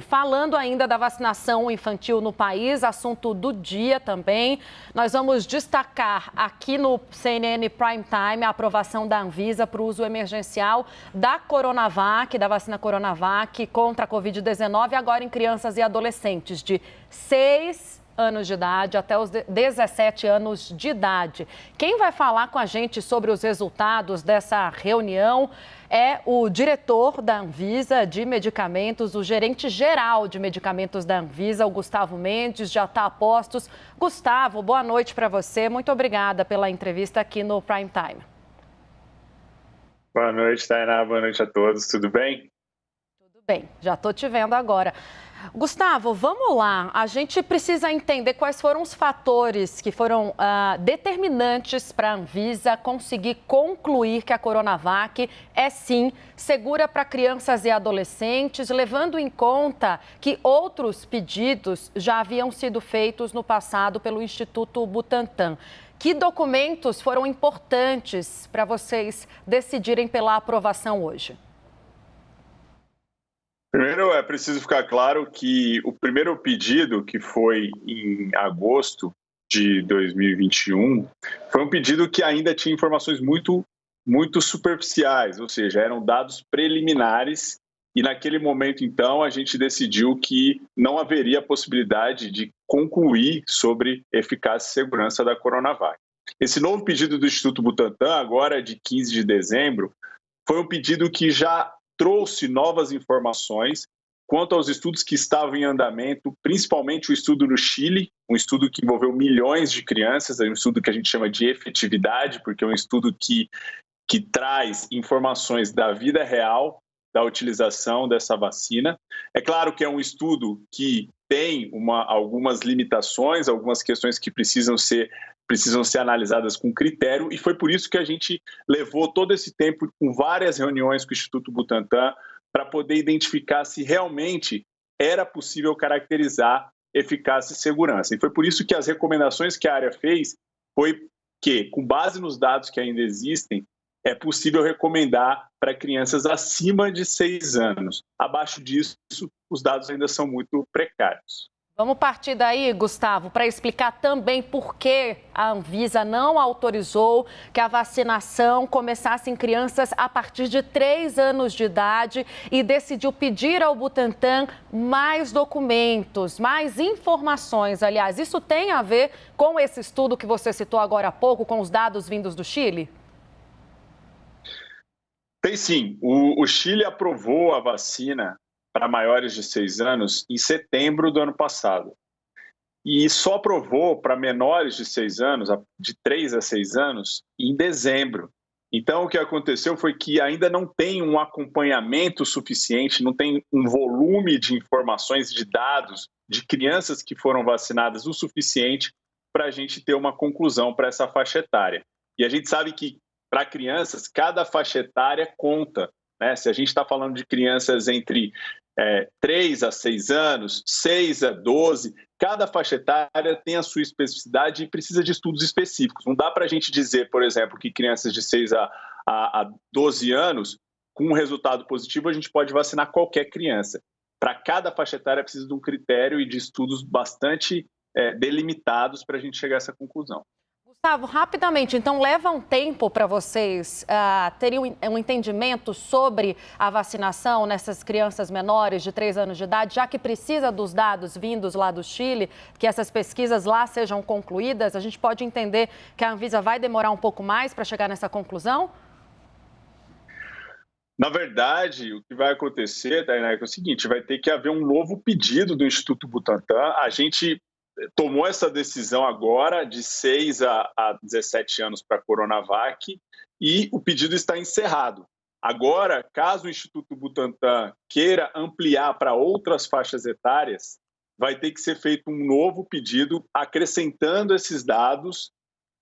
Falando ainda da vacinação infantil no país, assunto do dia também, nós vamos destacar aqui no CNN Prime Time a aprovação da Anvisa para o uso emergencial da Coronavac, da vacina Coronavac contra a Covid-19, agora em crianças e adolescentes de 6 anos de idade até os 17 anos de idade. Quem vai falar com a gente sobre os resultados dessa reunião é o diretor da Anvisa de Medicamentos, o gerente geral de medicamentos da Anvisa, o Gustavo Mendes, já está a postos. Gustavo, boa noite para você. Muito obrigada pela entrevista aqui no Prime Time. Boa noite, Tainá. Boa noite a todos. Tudo bem? Tudo bem, já estou te vendo agora. Gustavo, vamos lá. A gente precisa entender quais foram os fatores que foram determinantes para a Anvisa conseguir concluir que a Coronavac é, sim, segura para crianças e adolescentes, levando em conta que outros pedidos já haviam sido feitos no passado pelo Instituto Butantan. Que documentos foram importantes para vocês decidirem pela aprovação hoje? Primeiro, é preciso ficar claro que o primeiro pedido, que foi em agosto de 2021, foi um pedido que ainda tinha informações muito superficiais, ou seja, eram dados preliminares, e naquele momento, então, a gente decidiu que não haveria possibilidade de concluir sobre eficácia e segurança da Coronavac. Esse novo pedido do Instituto Butantan, agora de 15 de dezembro, foi um pedido que já trouxe novas informações quanto aos estudos que estavam em andamento, principalmente o estudo no Chile, um estudo que envolveu milhões de crianças, é um estudo que a gente chama de efetividade, porque é um estudo que traz informações da vida real da utilização dessa vacina. É claro que é um estudo que tem algumas limitações, algumas questões que precisam ser analisadas com critério, e foi por isso que a gente levou todo esse tempo com várias reuniões com o Instituto Butantan para poder identificar se realmente era possível caracterizar eficácia e segurança. E foi por isso que as recomendações que a área fez foi que, com base nos dados que ainda existem, é possível recomendar para crianças acima de 6 anos. Abaixo disso, os dados ainda são muito precários. Vamos partir daí, Gustavo, para explicar também por que a Anvisa não autorizou que a vacinação começasse em crianças a partir de 3 anos de idade e decidiu pedir ao Butantan mais documentos, mais informações. Aliás, isso tem a ver com esse estudo que você citou agora há pouco, com os dados vindos do Chile? Tem sim. O Chile aprovou a vacina para maiores de 6 anos em setembro do ano passado. E só aprovou para menores de 6 anos, de 3 a 6 anos, em dezembro. Então, o que aconteceu foi que ainda não tem um acompanhamento suficiente, não tem um volume de informações, de dados, de crianças que foram vacinadas o suficiente para a gente ter uma conclusão para essa faixa etária. E a gente sabe que, para crianças, cada faixa etária conta, né? Se a gente está falando de crianças entre 3 a 6 anos, 6 a 12, cada faixa etária tem a sua especificidade e precisa de estudos específicos. Não dá para a gente dizer, por exemplo, que crianças de 6 a 12 anos, com um resultado positivo, a gente pode vacinar qualquer criança. Para cada faixa etária precisa de um critério e de estudos bastante delimitados para a gente chegar a essa conclusão. Gustavo, rapidamente, então leva um tempo para vocês terem um entendimento sobre a vacinação nessas crianças menores de 3 anos de idade, já que precisa dos dados vindos lá do Chile, que essas pesquisas lá sejam concluídas, a gente pode entender que a Anvisa vai demorar um pouco mais para chegar nessa conclusão? Na verdade, o que vai acontecer, Tainá, é o seguinte, vai ter que haver um novo pedido do Instituto Butantan. A gente tomou essa decisão agora de 6 a 17 anos para a Coronavac e o pedido está encerrado. Agora, caso o Instituto Butantan queira ampliar para outras faixas etárias, vai ter que ser feito um novo pedido acrescentando esses dados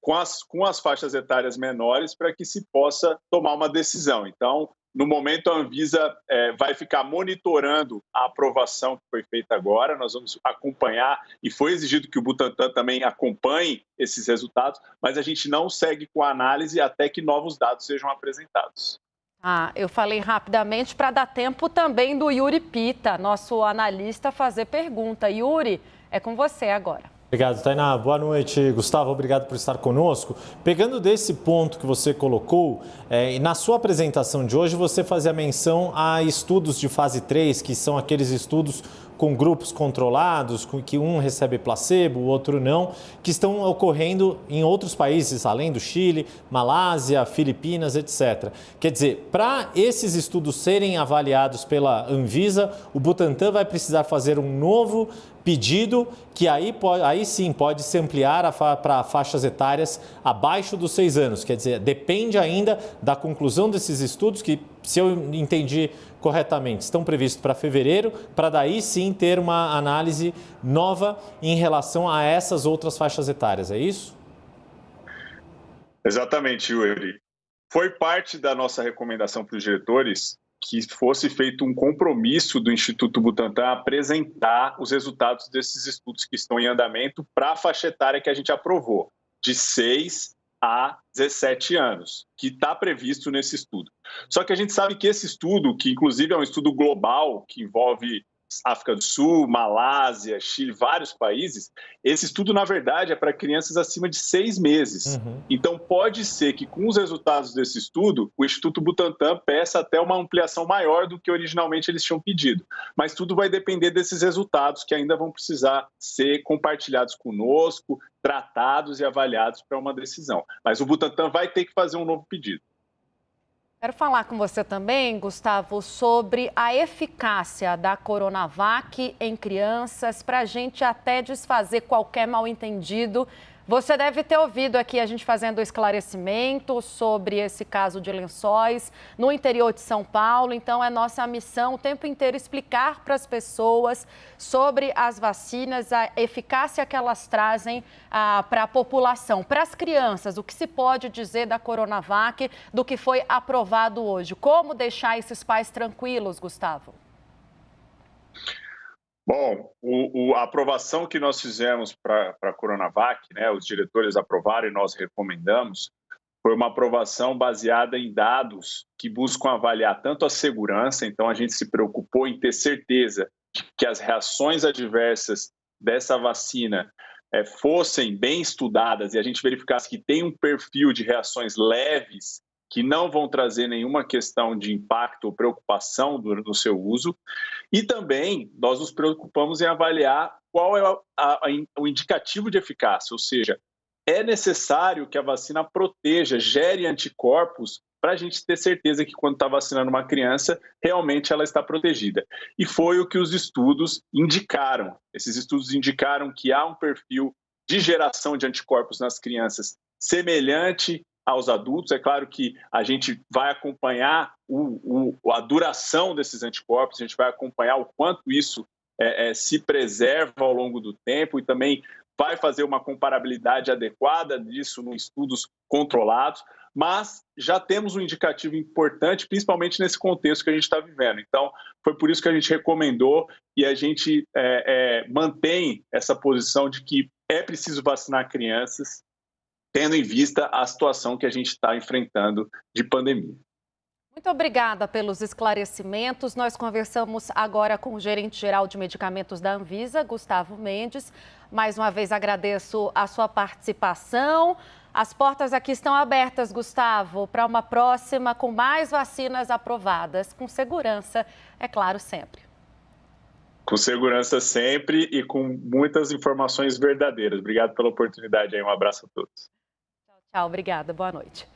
com as faixas etárias menores para que se possa tomar uma decisão. Então, no momento, a Anvisa vai ficar monitorando a aprovação que foi feita agora. Nós vamos acompanhar, e foi exigido que o Butantan também acompanhe esses resultados, mas a gente não segue com a análise até que novos dados sejam apresentados. Eu falei rapidamente para dar tempo também do Yuri Pita, nosso analista, fazer pergunta. Yuri, é com você agora. Obrigado, Tainá. Boa noite, Gustavo. Obrigado por estar conosco. Pegando desse ponto que você colocou, e na sua apresentação de hoje você fazia menção a estudos de fase 3, que são aqueles estudos com grupos controlados, com que um recebe placebo, o outro não, que estão ocorrendo em outros países, além do Chile, Malásia, Filipinas, etc. Quer dizer, para esses estudos serem avaliados pela Anvisa, o Butantan vai precisar fazer um novo pedido que aí sim pode se ampliar para faixas etárias abaixo dos 6 anos. Quer dizer, depende ainda da conclusão desses estudos que, se eu entendi corretamente, estão previstos para fevereiro, para daí sim ter uma análise nova em relação a essas outras faixas etárias, é isso? Exatamente, Yuri. Foi parte da nossa recomendação para os diretores que fosse feito um compromisso do Instituto Butantan a apresentar os resultados desses estudos que estão em andamento para a faixa etária que a gente aprovou, de 6 a 17 anos, que está previsto nesse estudo. Só que a gente sabe que esse estudo, que inclusive é um estudo global, que envolve África do Sul, Malásia, Chile, vários países, esse estudo, na verdade, é para crianças acima de 6 meses. Então, pode ser que, com os resultados desse estudo, o Instituto Butantan peça até uma ampliação maior do que originalmente eles tinham pedido. Mas tudo vai depender desses resultados, que ainda vão precisar ser compartilhados conosco, tratados e avaliados para uma decisão. Mas o Butantan vai ter que fazer um novo pedido. Quero falar com você também, Gustavo, sobre a eficácia da Coronavac em crianças, para a gente até desfazer qualquer mal-entendido. Você deve ter ouvido aqui a gente fazendo esclarecimento sobre esse caso de Lençóis no interior de São Paulo. Então, é nossa missão o tempo inteiro explicar para as pessoas sobre as vacinas, a eficácia que elas trazem para a população. Para as crianças, o que se pode dizer da Coronavac, do que foi aprovado hoje? Como deixar esses pais tranquilos, Gustavo? Bom, a aprovação que nós fizemos para a Coronavac, né, os diretores aprovaram e nós recomendamos, foi uma aprovação baseada em dados que buscam avaliar tanto a segurança, então a gente se preocupou em ter certeza de que as reações adversas dessa vacina fossem bem estudadas e a gente verificasse que tem um perfil de reações leves que não vão trazer nenhuma questão de impacto ou preocupação no seu uso. E também nós nos preocupamos em avaliar qual é o indicativo de eficácia, ou seja, é necessário que a vacina proteja, gere anticorpos para a gente ter certeza que quando está vacinando uma criança, realmente ela está protegida. E foi o que os estudos indicaram. Esses estudos indicaram que há um perfil de geração de anticorpos nas crianças semelhante aos adultos. É claro que a gente vai acompanhar a duração desses anticorpos, a gente vai acompanhar o quanto isso se preserva ao longo do tempo e também vai fazer uma comparabilidade adequada disso em estudos controlados, mas já temos um indicativo importante, principalmente nesse contexto que a gente está vivendo. Então, foi por isso que a gente recomendou e a gente mantém essa posição de que é preciso vacinar crianças, tendo em vista a situação que a gente está enfrentando de pandemia. Muito obrigada pelos esclarecimentos. Nós conversamos agora com o gerente-geral de medicamentos da Anvisa, Gustavo Mendes. Mais uma vez agradeço a sua participação. As portas aqui estão abertas, Gustavo, para uma próxima com mais vacinas aprovadas, com segurança, é claro, sempre. Com segurança sempre e com muitas informações verdadeiras. Obrigado pela oportunidade aí, um abraço a todos. Tchau, obrigada, boa noite.